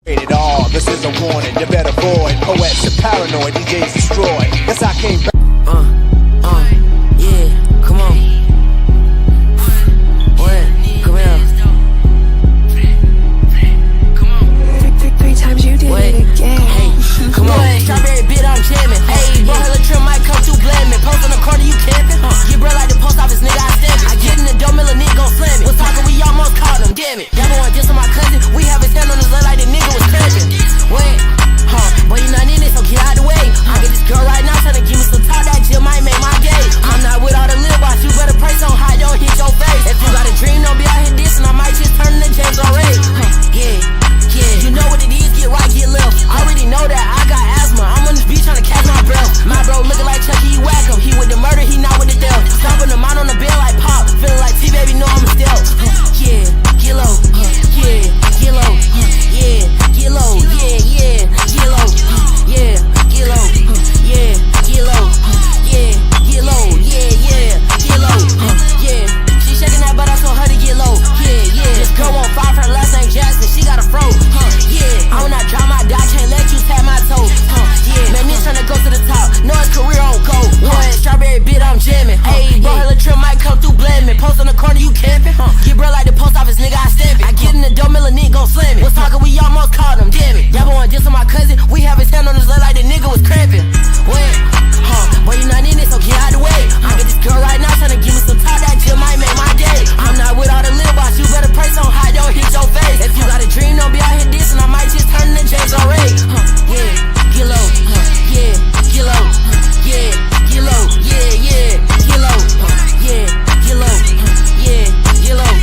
It all, this is a warning, you better avoid. Poets are paranoid, DJs destroy. Yes, I came back. Yeah, come on. What? Come here. Come on. 3 times you did it again. Hey, come on. Strawberry bit, I'm jamming. Hey, bro, her trim might come through blaming. Post on the corner, you camping. Get bro like the post office, nigga, I stamp it. I get in the door, mill a nigga gon' slam it. Was talking, we almost caught him, damn it. That boy want this on my cousin. We have his hand on his leg like the nigga was cramping. Wait, boy, you not in it, so get out the way. I get this girl right now, tryna give me some talk, that Jill might make my day. I'm not with all the little boss, you better pray so high, don't hit your face. If you got a dream, don't be out here dissing, I might just turn into James already. Yeah, you know what it is, get right, get left. I already know that I got asthma, I'm on this beach tryna catch my breath. My bro looking like Chucky, he whack him, he with the murder, he not with the theft. Stomping him out on the bed like Pop, feeling like T-Baby, know I'm a stealth. Yeah, get low, yeah, get low, yeah, get low, yeah, get low, yeah, get low, yeah, get low, yeah, get low, yeah, get low, yeah. She shaking that butt, I told her to get low, yeah. This girl won't fight, her last name Jackson, she got a fro, yeah. I will not drop my die, can't let you tap my toe, yeah. Man, this tryna go to the top, know his career on go. One strawberry bit, I'm jamming. Hey, bro, her trim might come through blaming. Post on the corner, you camping. Get bro like the post office, nigga, I stamp it. I get in the door, mill a nigga gon' slam it. Was talking, we almost caught him, damn it. Y'all boy want this on my cousin. We have his hand on his leg like the nigga was cramping. Wait, boy, you not in it, so get out the way. I get this girl right now, tryna give me some talk, that Jill might make my day. I'm not with all the little boss, you better pray so high, don't hit your face. If you got a dream, don't be out here dissing, I might just turn into James already. Yeah, get low, yeah, get low, yeah, get low, yeah, get low, yeah, get low, yeah, get low,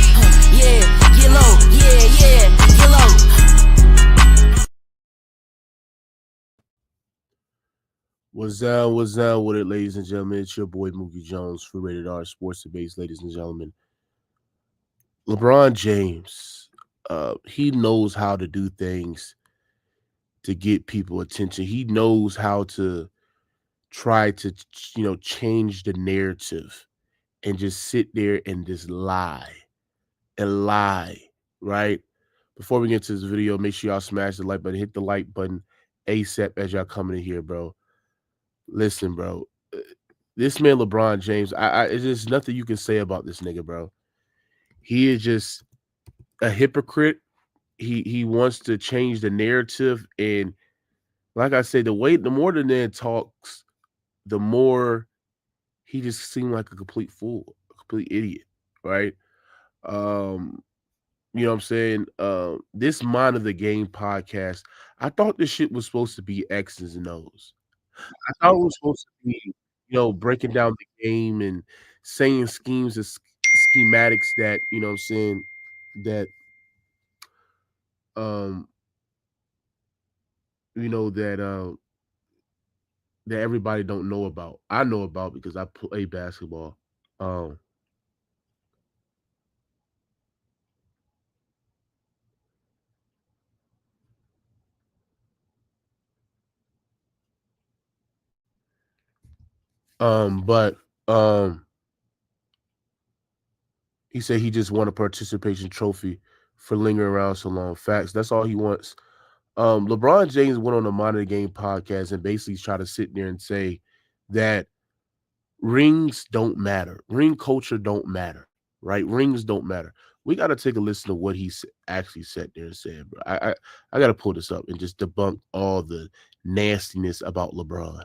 yeah, get low, yeah, get low. What's down with it, ladies and gentlemen? It's your boy Mookie Jones for Rated R Sports Debates, ladies and gentlemen. LeBron James, he knows how to do things to get people attention. He knows how to try to, change the narrative and just sit there and just lie, right? Before we get to this video, make sure y'all smash the like button, hit the like button ASAP as y'all coming in here, bro. Listen, bro, this man LeBron James, it's just nothing you can say about this nigga, bro. He is just a hypocrite. He wants to change the narrative, and like I said, the more the man talks, the more he just seemed like a complete fool, a complete idiot, right? You know what I'm saying? This Mind of the Game podcast, I thought this shit was supposed to be X's and O's. I thought it was supposed to be, breaking down the game and saying schemes and schematics that, you know what I'm saying, that, that everybody don't know about. I know about because I play basketball. But he said he just won a participation trophy for lingering around so long. Facts. That's all he wants. LeBron James went on the Mind of the Game podcast and basically tried to sit there and say that rings don't matter. Ring culture don't matter, right? Rings don't matter. We got to take a listen to what he actually sat there and said, bro. I got to pull this up and just debunk all the nastiness about LeBron.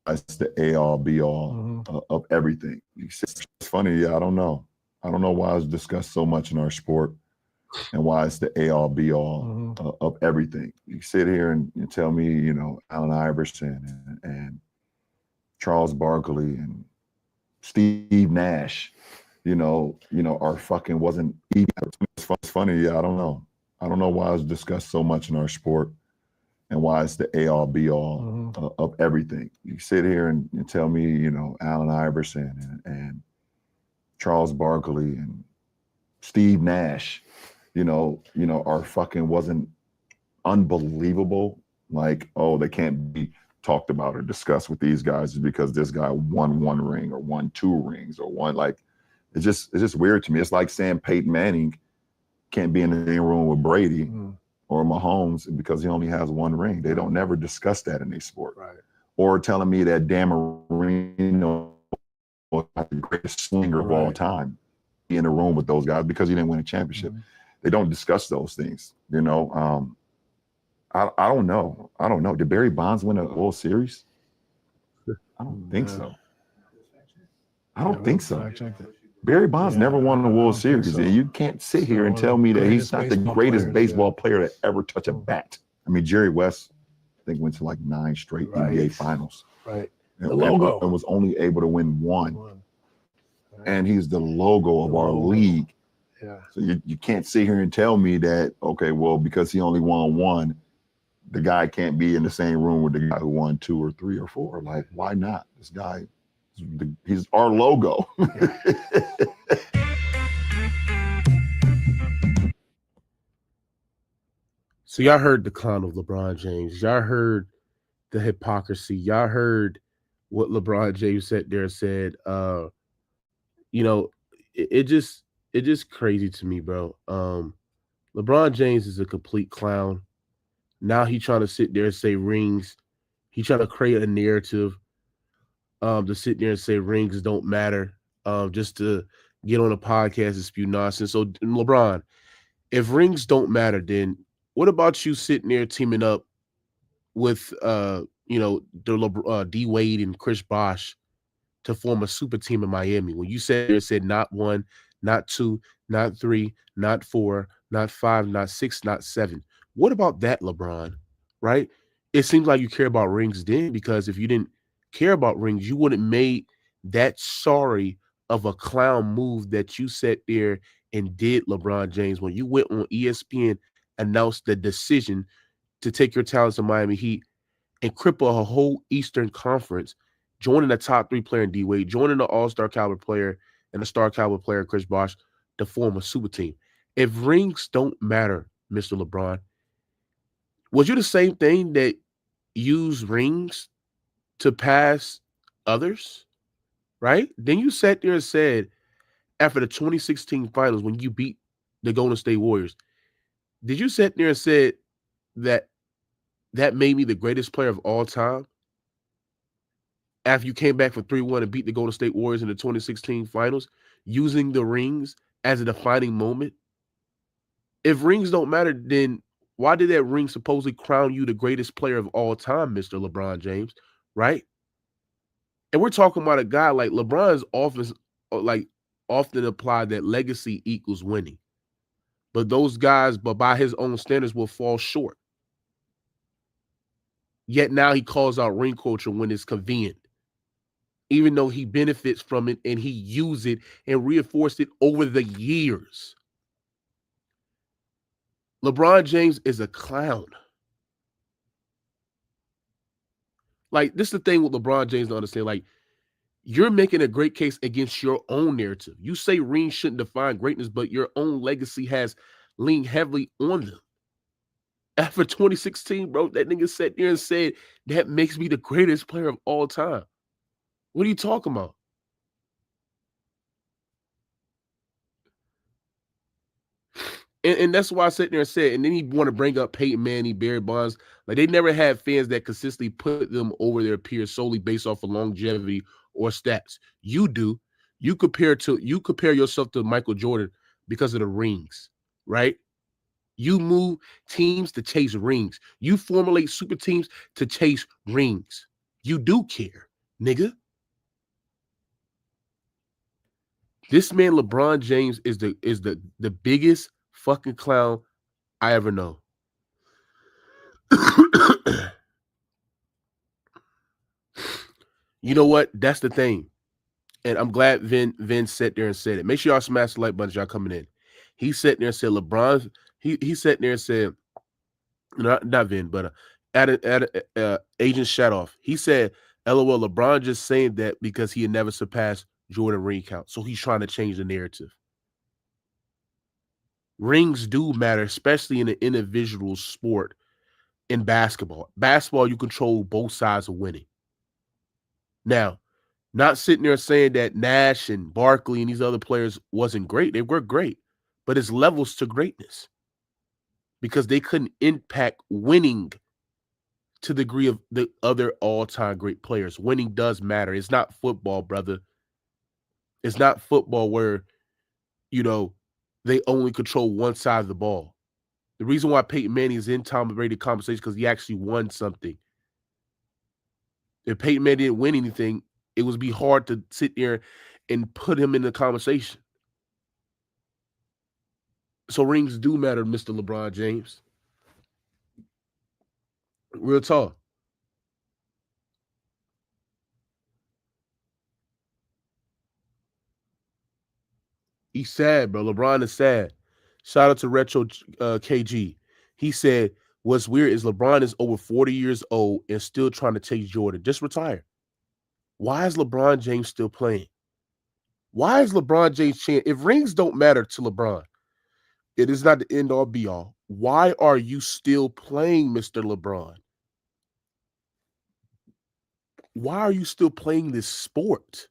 It's the A-all, B-all of everything. It's funny, yeah, I don't know. I don't know why it's discussed so much in our sport and why it's the A-all, B-all of everything. You sit here and tell me, Allen Iverson and Charles Barkley and Steve Nash, are fucking wasn't eating. It's funny, yeah, I don't know. I don't know why it's discussed so much in our sport and why it's the A-all, B-all of everything. You sit here and tell me, Allen Iverson and Charles Barkley and Steve Nash, are fucking wasn't unbelievable. Like, oh, they can't be talked about or discussed with these guys is because this guy won 1 ring or won 2 rings or won, like, it's just weird to me. It's like saying Peyton Manning can't be in the same room with Brady or Mahomes because he only has 1 ring. They don't never discuss that in their sport. Right. Or telling me that Dan Marino was the greatest swinger of all time, be in a room with those guys because he didn't win a championship. They don't discuss those things, you know. I don't know. I don't know. Did Barry Bonds win a World Series? I don't think so. I don't think so. Barry Bonds never won a World Series. So. You can't sit here and tell me that he's not the greatest baseball player to ever touch a bat. I mean, Jerry West, I think, went to like 9 straight NBA finals. Right. And was only able to win 1. Right. And he's the logo of our league. Yeah. So you can't sit here and tell me that, okay, well, because he only won 1, the guy can't be in the same room with the guy who won 2 or 3 or 4. Like, why not? This guy, he's our logo. So y'all heard the clown of LeBron James. Y'all heard the hypocrisy. Y'all heard what LeBron James sat there and said. You know, it just crazy to me, bro. LeBron James is a complete clown. Now he trying to sit there and say rings. He trying to create a narrative to sit there and say rings don't matter, just to get on a podcast and spew nonsense. So LeBron, if rings don't matter, then what about you sitting there teaming up with D Wade and Chris Bosh to form a super team in Miami? When you said not 1, not 2, not 3, not 4, not 5, not 6, not 7. What about that, LeBron? Right? It seems like you care about rings then, because if you didn't care about rings, you wouldn't made that sorry of a clown move that you sat there and did, LeBron James, when you went on ESPN, announced the decision to take your talents to Miami Heat and cripple a whole Eastern Conference, joining the top 3 player in D Wade, joining the all-star caliber player and the star caliber player Chris Bosh to form a super team. If rings don't matter, Mr. LeBron, was you the same thing that used rings to pass others, right? Then you sat there and said, after the 2016 finals, when you beat the Golden State Warriors, did you sit there and said that made me the greatest player of all time? After you came back from 3-1 and beat the Golden State Warriors in the 2016 finals, using the rings as a defining moment? If rings don't matter, then why did that ring supposedly crown you the greatest player of all time, Mr. LeBron James, right? And we're talking about a guy like LeBron's often applied that legacy equals winning. But those guys, but by his own standards, will fall short. Yet now he calls out ring culture when it's convenient, even though he benefits from it and he used it and reinforced it over the years. LeBron James is a clown. Like, this is the thing with LeBron James to understand. Like, you're making a great case against your own narrative. You say rings shouldn't define greatness, but your own legacy has leaned heavily on them. After 2016, bro, that nigga sat there and said, that makes me the greatest player of all time. What are you talking about? And that's why I sat there and said, and then he want to bring up Peyton Manning, Barry Bonds. Like, they never had fans that consistently put them over their peers solely based off of longevity or stats. You do. You compare yourself to Michael Jordan because of the rings, right? You move teams to chase rings. You formulate super teams to chase rings. You do care, nigga. This man, LeBron James, is the biggest fucking clown I ever know. You know what? That's the thing. And I'm glad Vin sat there and said it. Make sure y'all smash the like button as y'all coming in. He sat there and said LeBron, he sat there and said, not Vin, but Agent Shadoff. He said, LOL, LeBron just saying that because he had never surpassed Jordan ring count. So he's trying to change the narrative. Rings do matter, especially in an individual sport. in basketball. Basketball, you control both sides of winning. Now, not sitting there saying that Nash and Barkley and these other players wasn't great. They were great, but it's levels to greatness because they couldn't impact winning to the degree of the other all-time great players. Winning does matter. It's not football, brother. It's not football where, they only control one side of the ball. The reason why Peyton Manning is in Tom Brady conversation because he actually won something. If Peyton Manning didn't win anything, it would be hard to sit there and put him in the conversation. So rings do matter, Mr. LeBron James. Real talk. He's sad, bro. LeBron is sad. Shout out to Retro KG. He said, what's weird is LeBron is over 40 years old and still trying to chase Jordan. Just retire. Why is LeBron James still playing? Why is LeBron James changing? If rings don't matter to LeBron, it is not the end all be all. Why are you still playing, Mr. LeBron? Why are you still playing this sport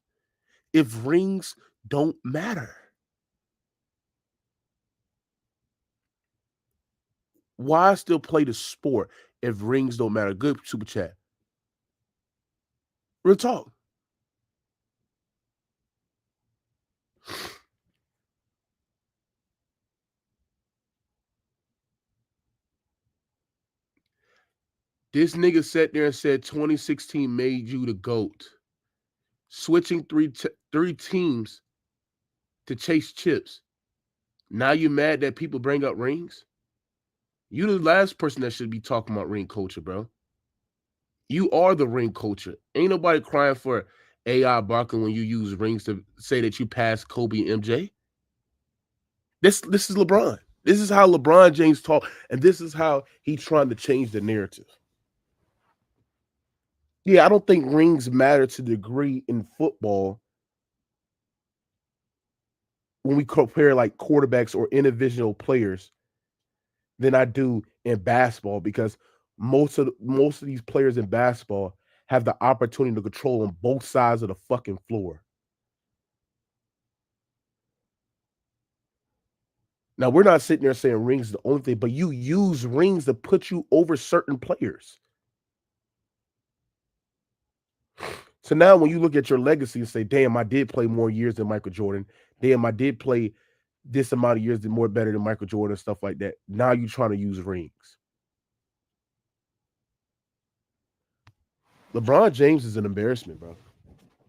if rings don't matter? Why still play the sport if rings don't matter? Good super chat. Real talk. This nigga sat there and said 2016 made you the GOAT. Switching three teams to chase chips. Now you mad that people bring up rings? You the last person that should be talking about ring culture, bro. You are the ring culture. Ain't nobody crying for AI Barkley when you use rings to say that you passed Kobe and MJ. This is LeBron. This is how LeBron James talk, and this is how he's trying to change the narrative. Yeah, I don't think rings matter to the degree in football when we compare like quarterbacks or individual players than I do in basketball because most of these players in basketball have the opportunity to control on both sides of the fucking floor. Now, we're not sitting there saying rings is the only thing, but you use rings to put you over certain players. So now when you look at your legacy and say, damn, I did play more years than Michael Jordan. Damn, I did play this amount of years more better than Michael Jordan, stuff like that. Now you're trying to use rings. LeBron James is an embarrassment, bro.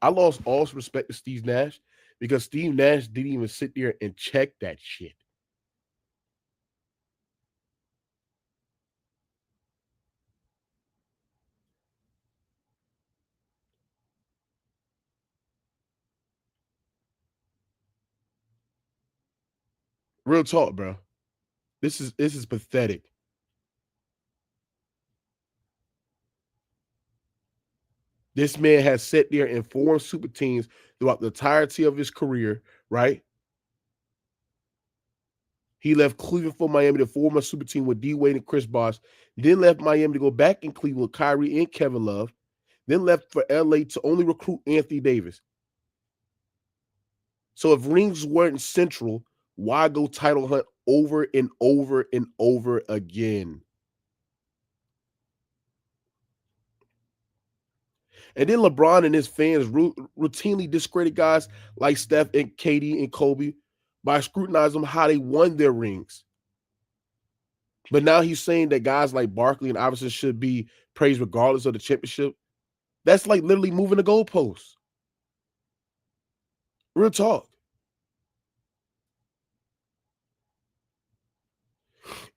I lost all respect to Steve Nash because Steve Nash didn't even sit there and check that shit. Real talk, bro. This is pathetic. This man has sat there and formed super teams throughout the entirety of his career, right? He left Cleveland for Miami to form a super team with D Wade and Chris Bosh. Then left Miami to go back in Cleveland with Kyrie and Kevin Love. Then left for LA to only recruit Anthony Davis. So if rings weren't central, why go title hunt over and over and over again? And then LeBron and his fans routinely discredit guys like Steph and KD and Kobe by scrutinizing how they won their rings. But now he's saying that guys like Barkley and Iverson should be praised regardless of the championship. That's like literally moving the goalposts. Real talk.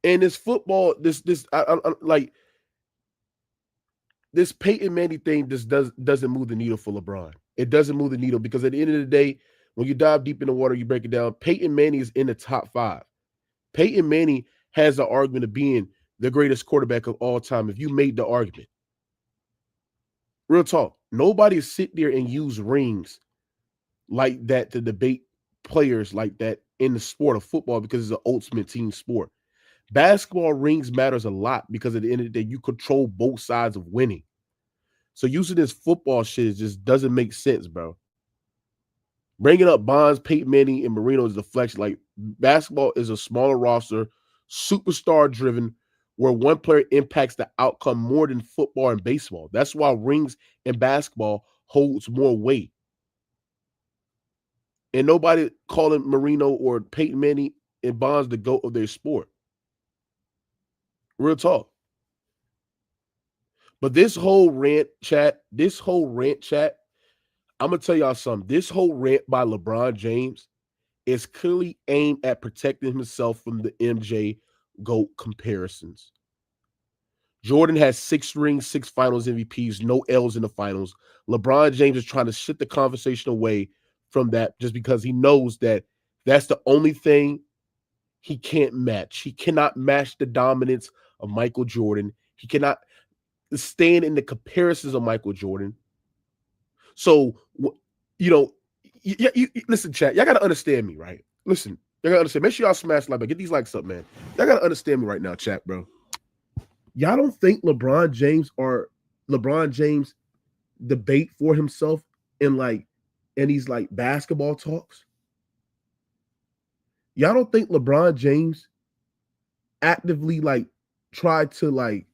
And this football, this Peyton Manning thing just doesn't move the needle for LeBron. It doesn't move the needle because at the end of the day, when you dive deep in the water, you break it down. Peyton Manning is in the top 5. Peyton Manning has the argument of being the greatest quarterback of all time if you made the argument. Real talk. Nobody sit there and use rings like that to debate players like that in the sport of football because it's an ultimate team sport. Basketball rings matters a lot because at the end of the day, you control both sides of winning. So using this football shit just doesn't make sense, bro. Bringing up Bonds, Peyton Manning, and Marino is deflection. Like, basketball is a smaller roster, superstar driven, where one player impacts the outcome more than football and baseball. That's why rings in basketball holds more weight. And nobody calling Marino or Peyton Manning and Bonds the GOAT of their sport. Real talk. But this whole rant chat, I'm going to tell y'all something. This whole rant by LeBron James is clearly aimed at protecting himself from the MJ GOAT comparisons. Jordan has 6 rings, 6 finals MVPs, no L's in the finals. LeBron James is trying to shit the conversation away from that just because he knows that that's the only thing he can't match. He cannot match the dominance of Michael Jordan. He cannot stand in the comparisons of Michael Jordan. So, you know, you listen, chat, y'all got to understand me, right? Listen, y'all got to understand. Make sure y'all smash like, but get these likes up, man. Y'all got to understand me right now, chat, bro. Y'all don't think LeBron James debate for himself in these like basketball talks? Y'all don't think LeBron James actively like tried to like,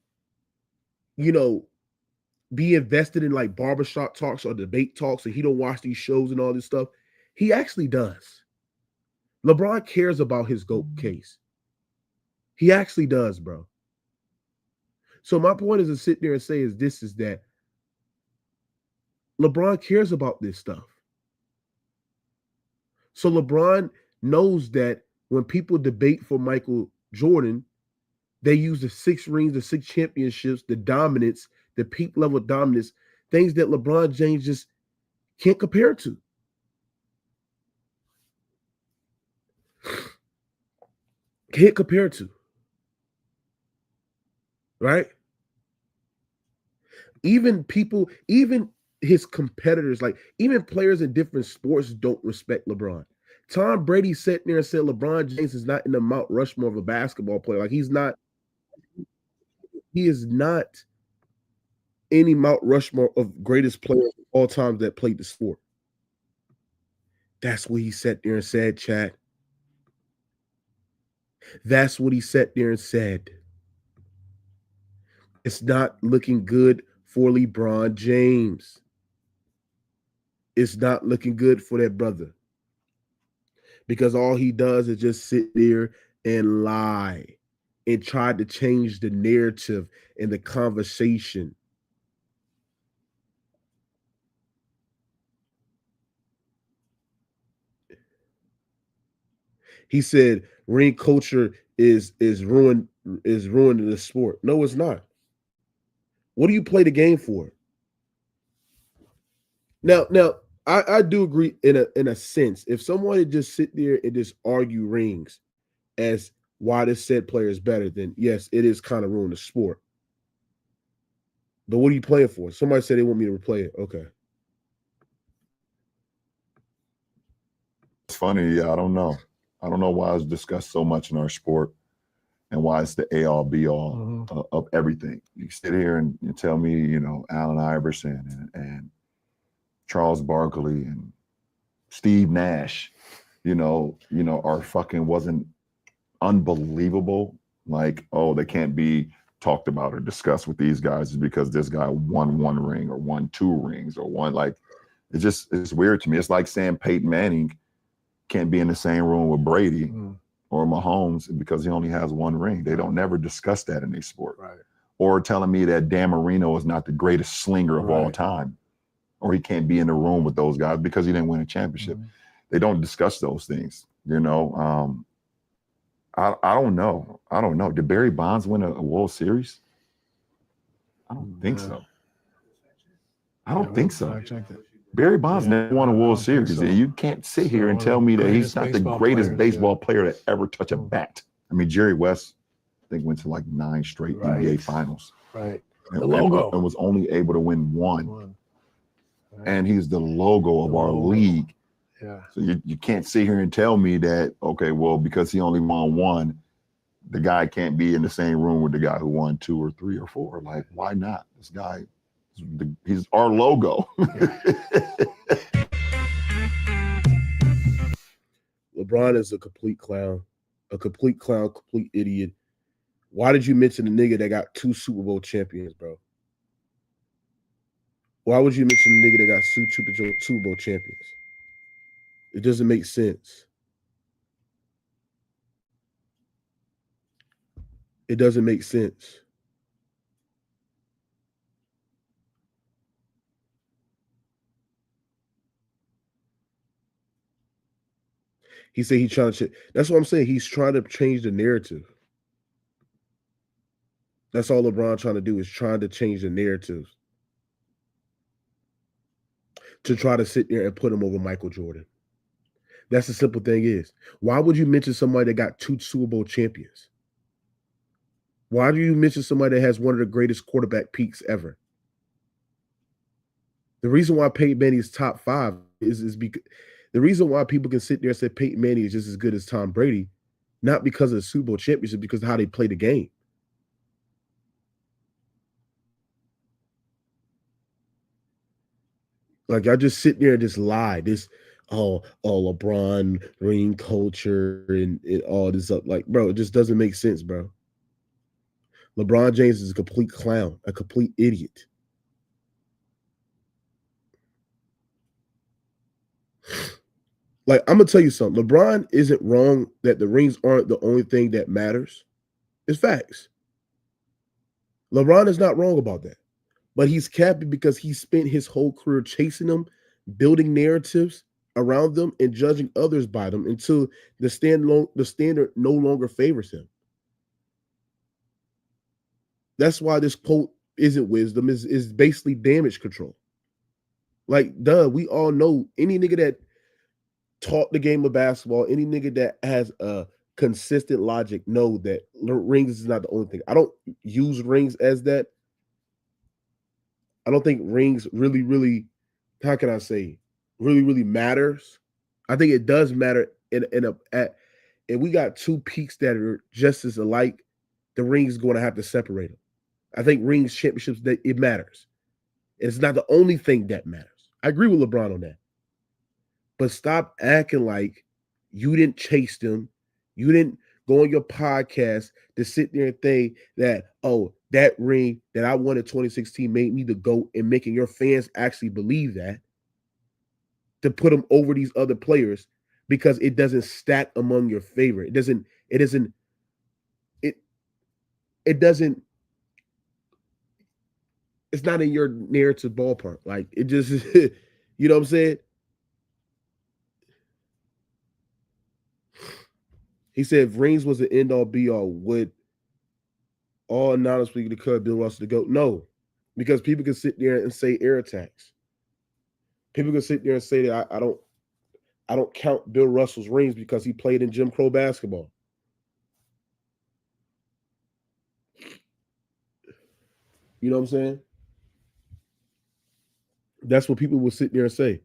you know, be invested in like barbershop talks or debate talks, and he don't watch these shows and all this stuff? He actually does. LeBron cares about his GOAT case. He actually does, bro. So my point is to sit there and say is that LeBron cares about this stuff. So LeBron knows that when people debate for Michael Jordan, they use the 6 rings, the 6 championships, the dominance, the peak level dominance, things that LeBron James just can't compare to. Can't compare to. Right? Even his competitors, like even players in different sports don't respect LeBron. Tom Brady sat there and said LeBron James is not in the Mount Rushmore of a basketball player. Like he is not any Mount Rushmore of greatest players of all time that played the sport. That's what he sat there and said, chat. That's what he sat there and said. It's not looking good for LeBron James. It's not looking good for that brother. Because all he does is just sit there and lie and try to change the narrative and the conversation. He said ring culture is ruining the sport. No, it's not. What do you play the game for? Now, I do agree in a sense. If someone would just sit there and just argue rings as why this said player is better, then yes, it is kind of ruining the sport. But what are you playing for? Somebody said they want me to replay it. Okay. It's funny. I don't know. I don't know why it's discussed so much in our sport and why it's the A-all, B-all of everything. You sit here and you tell me, you know, Allen Iverson and Charles Barkley and Steve Nash, you know, are fucking wasn't unbelievable. Like, oh, they can't be talked about or discussed with these guys is because this guy won 1 ring or won 2 rings or won, like, it's weird to me. It's like saying Peyton Manning can't be in the same room with Brady or Mahomes because he only has 1 ring. They don't never discuss that in their sport. Right. Or telling me that Dan Marino is not the greatest slinger of all time, or he can't be in the room with those guys because he didn't win a championship. They don't discuss those things, you know. I don't know. I don't know. Did Barry Bonds win a World Series? I don't think so. I don't think so. Barry Bonds never won a World Series, and you can't sit here and tell me that he's not the greatest baseball player to ever touch a bat. I mean, Jerry West, I think, went to like 9 straight NBA finals. Right. And was only able to win 1. And he's the logo of our league. Yeah. So you can't sit here and tell me that, okay, well, because he only won 1, the guy can't be in the same room with the guy who won 2 or 3 or 4. Like, why not? This guy, he's our logo. LeBron is a complete clown, complete idiot. Why did you mention the nigga that got 2 Super Bowl champions, bro? Why would you mention the nigga that got 2 Super Bowl champions? It doesn't make sense. It doesn't make sense. He said he's trying to. That's what I'm saying. He's trying to change the narrative. That's all LeBron trying to do, is trying to change the narrative to try to sit there and put him over Michael Jordan. That's the simple thing is. Why would you mention somebody that got 2 Super Bowl champions? Why do you mention somebody that has one of the greatest quarterback peaks ever? The reason why Peyton Manning is top 5 is because the reason why people can sit there and say Peyton Manning is just as good as Tom Brady, not because of the Super Bowl championship, because of how they play the game. Like, I just sit there and just lie. This, LeBron ring culture and all this up. Like, bro, it just doesn't make sense, bro. LeBron James is a complete clown, a complete idiot. Like, I'm gonna tell you something. LeBron isn't wrong that the rings aren't the only thing that matters. It's facts. LeBron is not wrong about that. But he's capping because he spent his whole career chasing them, building narratives around them, and judging others by them until the standard no longer favors him. That's why this quote isn't wisdom, is basically damage control. Like, duh, we all know any nigga that taught the game of basketball, any nigga that has a consistent logic know that rings is not the only thing. I don't use rings as that. I don't think rings really, how can I say, really matters. I think it does matter and we got 2 peaks that are just as alike. The ring's going to have to separate them. I think rings, championships, that it matters. It's not the only thing that matters. I agree with LeBron on that. But stop acting like you didn't chase them. You didn't go on your podcast to sit there and think that, oh, that ring that I won in 2016 made me the GOAT, and making your fans actually believe that, to put them over these other players because it doesn't stack among your favorite. It doesn't, it's not in your narrative ballpark. Like, it just, you know what I'm saying? He said if rings was the end all be all, would all anonymously declare Bill Russell to go? No, because people can sit there and say air attacks. People can sit there and say that I don't count Bill Russell's rings because he played in Jim Crow basketball. You know what I'm saying? That's what people will sit there and say.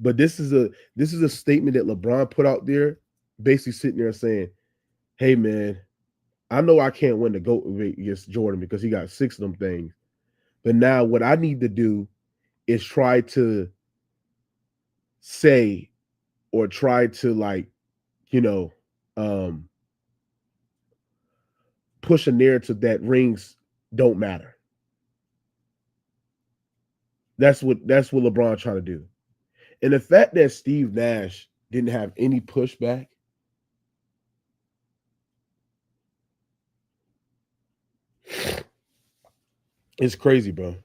But this is a statement that LeBron put out there, basically sitting there saying, hey man, I know I can't win the GOAT against Jordan because he got 6 of them things. But now what I need to do is try to say, or try to, like, you know, push a narrative that rings don't matter. That's what LeBron trying to do. And the fact that Steve Nash didn't have any pushback, it's crazy, bro.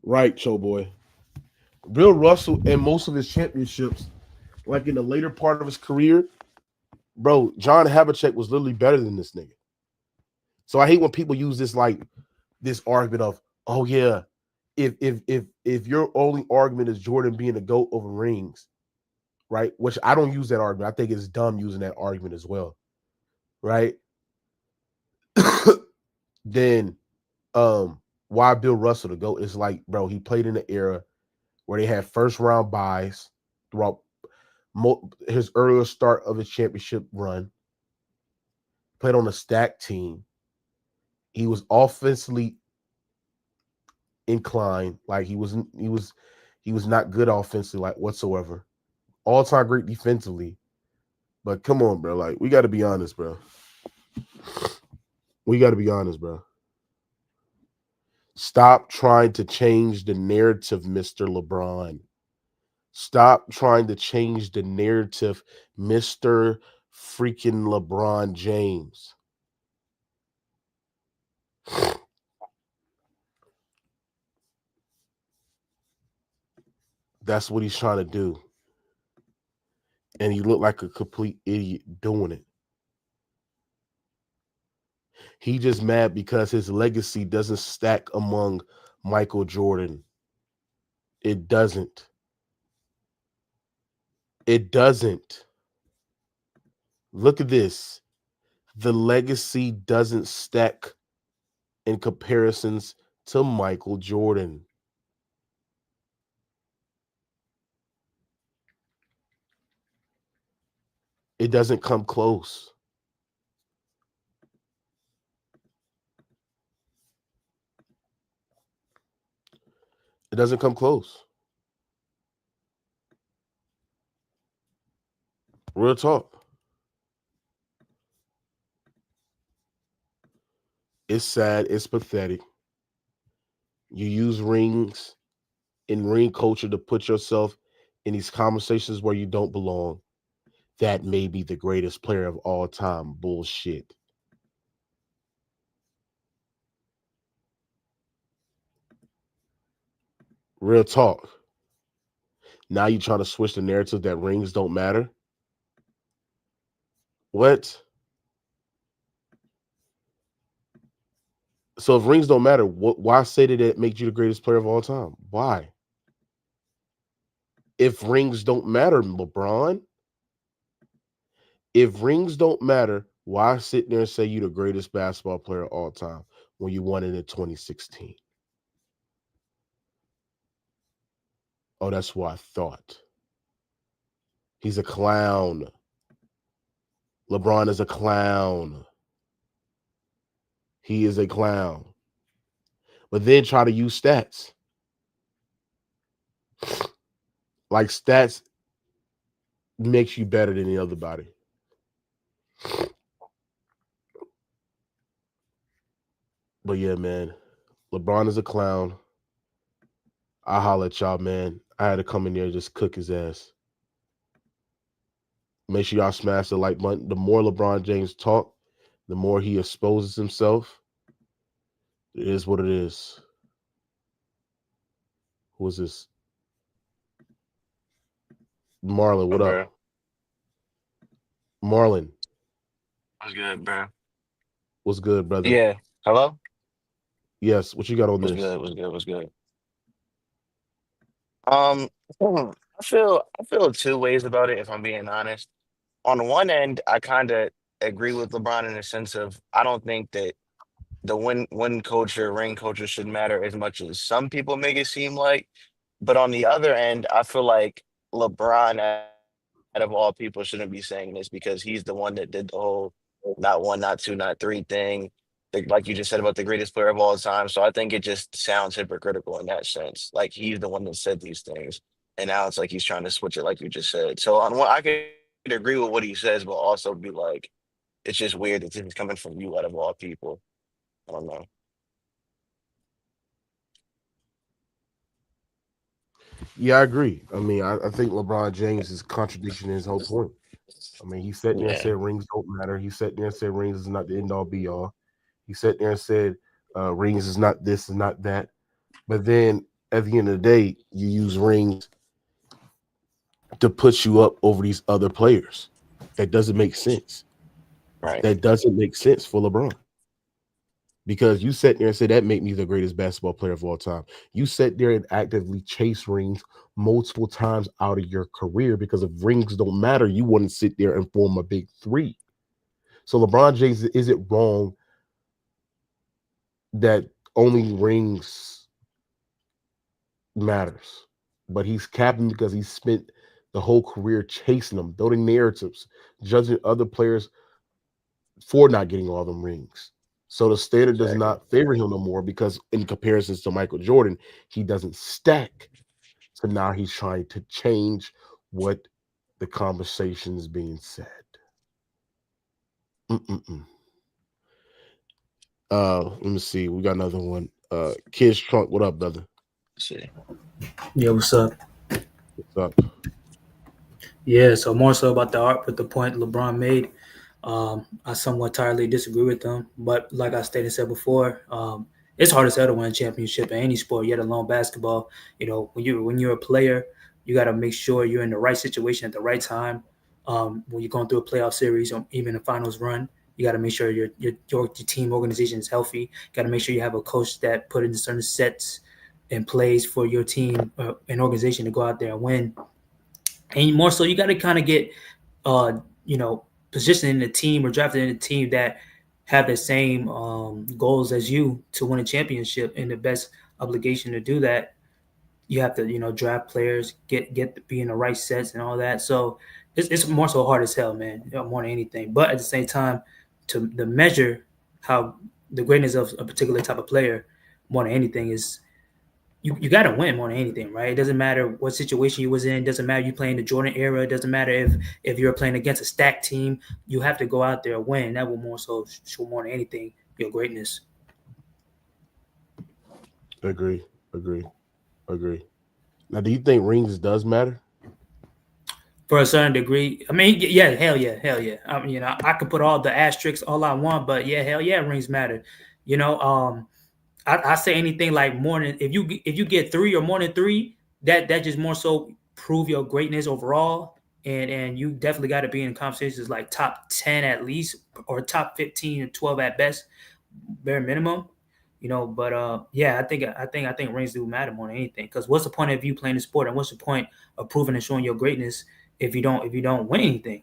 Right, Cho Boy. Bill Russell and most of his championships, like in the later part of his career, bro, John Havlicek was literally better than this nigga. So I hate when people use this, like, this argument of, oh yeah, if your only argument is Jordan being the GOAT over rings, right? Which I don't use that argument. I think it's dumb using that argument as well, right? Then why Bill Russell the GOAT? It's like, bro, he played in an era where they had first round buys throughout his earlier start of his championship run, played on a stacked team. He was offensively inclined, like he was not good offensively, like whatsoever. All time great defensively, but come on, bro. Like we got to be honest, bro. We got to be honest, bro. Stop trying to change the narrative, Mr. LeBron. Stop trying to change the narrative, Mr. freaking LeBron James. That's what he's trying to do. And he looked like a complete idiot doing it. He just mad because his legacy doesn't stack among Michael Jordan. It doesn't. It doesn't. Look at this. The legacy doesn't stack in comparisons to Michael Jordan. It doesn't come close. It doesn't come close. Real talk. It's sad. It's pathetic. You use rings in ring culture to put yourself in these conversations where you don't belong. That may be the greatest player of all time. Bullshit. Real talk. Now you trying to switch the narrative that rings don't matter? What? So if rings don't matter, why say that it makes you the greatest player of all time? Why? If rings don't matter, LeBron, if rings don't matter, why sit there and say you the greatest basketball player of all time when you won it in 2016? Oh, that's what I thought. He's a clown. LeBron is a clown. He is a clown. But then try to use stats. Like stats makes you better than the other body. But yeah, man, LeBron is a clown. I holler at y'all, man. I had to come in there and just cook his ass. Make sure y'all smash the like button. The more LeBron James talk, the more he exposes himself. It is what it is. Who is this? Marlon, what Bro. up? Marlon, What's good, bro? what's good, brother? Yeah. Hello? Yes, what you got on What's this? good? What's good? What's good? Um, I feel two ways about it, if I'm being honest. On the one end, I kind of agree with LeBron in the sense of I don't think that the win culture, ring culture should matter as much as some people make it seem like. But on the other end, I feel like LeBron, out of all people, shouldn't be saying this because he's the one that did the whole not one, not two, not three thing. Like you just said about the greatest player of all time. So I think it just sounds hypocritical in that sense. Like he's the one that said these things. And now it's like he's trying to switch it, like you just said. So on one, I could agree with what he says, but also be like, it's just weird that this is coming from you out of all people. I don't know. Yeah, I agree. I mean, I think LeBron James is contradicting his whole point. I mean, he sat there and Yeah. said rings don't matter. He sat there and said rings is not the end all be all. He sat there and said rings is not this and not that. But then at the end of the day, you use rings to put you up over these other players. That doesn't make sense. Right. That doesn't make sense for LeBron. Because you sat there and said that made me the greatest basketball player of all time. You sat there and actively chase rings multiple times out of your career because if rings don't matter, you wouldn't sit there and form a big three. So LeBron James, is it wrong that only rings matters? But he's capping because he spent the whole career chasing them, building narratives, judging other players for not getting all them rings. So the standard does not favor him no more because in comparisons to Michael Jordan, he doesn't stack. So now he's trying to change what the conversation is being said. Let me see. We got another one. Kids Trunk, what up, brother? See. Yeah, what's up? What's up? Yeah, so more so about the art with the point LeBron made. I somewhat entirely disagree with them, but like I said before, it's hard as hell to win a championship in any sport, yet alone basketball. You know, when you're a player, you got to make sure you're in the right situation at the right time. When you're going through a playoff series or even a finals run, you got to make sure your team organization is healthy. You got to make sure you have a coach that put in certain sets and plays for your team and organization to go out there and win. And more so, you got to kind of get, positioned in the team or drafted in a team that have the same goals as you to win a championship. And the best obligation to do that, you have to, draft players, be in the right sets and all that. So it's more so hard as hell, man, more than anything. But at the same time, to measure how the greatness of a particular type of player more than anything is you got to win more than anything, right? It doesn't matter what situation you was in. It doesn't matter you playing the Jordan era. It doesn't matter if you're playing against a stacked team. You have to go out there and win. That will more so show more than anything your greatness. Agree. Now, do you think rings does matter? For a certain degree. I mean, yeah, hell yeah. I could put all the asterisks all I want, but yeah, hell yeah, rings matter. I say anything like more than if you get 3 or more than 3, that just more so prove your greatness overall, and you definitely got to be in conversations like top 10 at least or top 15 and 12 at best, bare minimum. But yeah, I think rings do matter more than anything, because what's the point of you playing the sport and what's the point of proving and showing your greatness if you don't win anything?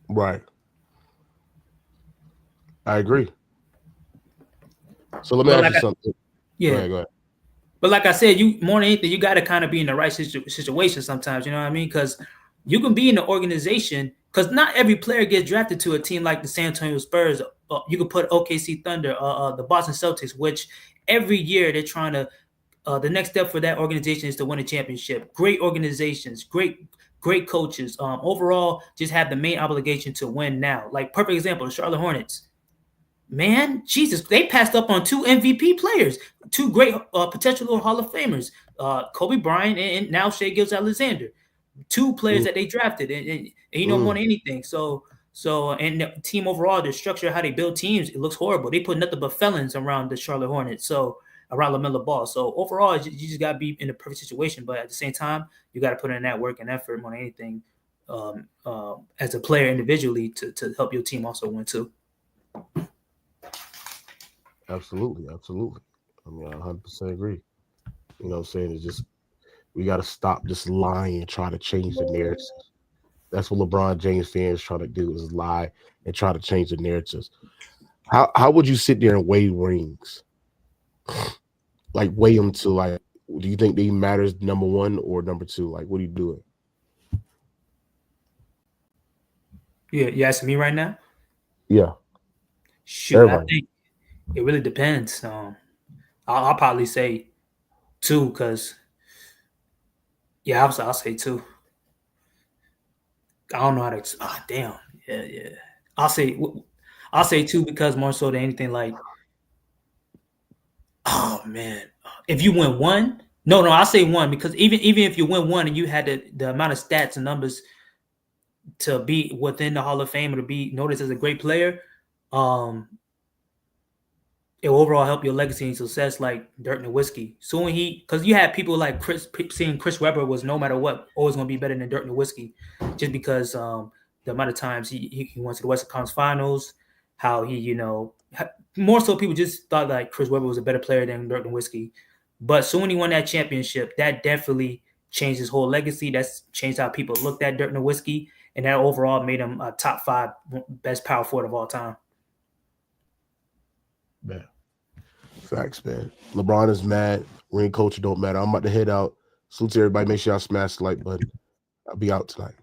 Right. I agree. So let me ask you something. Yeah. Go ahead. But like I said, you more than anything, you got to kind of be in the right situation sometimes. You know what I mean? Because you can be in the organization, because not every player gets drafted to a team like the San Antonio Spurs. You could put OKC Thunder, the Boston Celtics, which every year they're trying to. The next step for that organization is to win a championship. Great organizations, great coaches. Overall, just have the main obligation to win now. Like perfect example, the Charlotte Hornets. Man, Jesus, they passed up on 2 MVP players, 2 great potential Hall of Famers, Kobe Bryant and now Shai Gilgeous-Alexander, 2 players that they drafted, and more than anything. So and the team overall, the structure, how they build teams, it looks horrible. They put nothing but felons around the Charlotte Hornets, so around LaMelo Ball. So overall, you just got to be in the perfect situation, but at the same time, you got to put in that work and effort more than anything as a player individually to help your team also win too. Absolutely. I mean, I 100% agree. You know what I'm saying? It's just we got to stop just lying and try to change the narrative. That's what LeBron James fans try to do, is lie and try to change the narratives. How would you sit there and weigh rings? Like weigh them to, like, do you think they matters number 1 or number 2? Like, what are you doing? Yeah, you asking me right now? Yeah. Shoot, everybody. I think it really depends. I'll probably say 2, because I'll say 2. I don't know how to. Oh, damn. Yeah. I'll say 2 because more so than anything, like, oh man, if you win 1, no, I'll say 1, because even if you win 1 and you had the amount of stats and numbers to be within the Hall of Fame or to be noticed as a great player, it will overall help your legacy and success, like Dirk Nowitzki. So because you had people like seeing Chris Webber was no matter what always going to be better than Dirk Nowitzki, just because the amount of times he went to the Western Conference Finals, how he, more so people just thought like Chris Webber was a better player than Dirk Nowitzki. But soon when he won that championship, that definitely changed his whole legacy. That's changed how people looked at Dirk Nowitzki, and that overall made him a top 5 best power forward of all time. Man. Facts, man. LeBron is mad. Ring culture don't matter. I'm about to head out. Salute to everybody. Make sure y'all smash the like button. I'll be out tonight.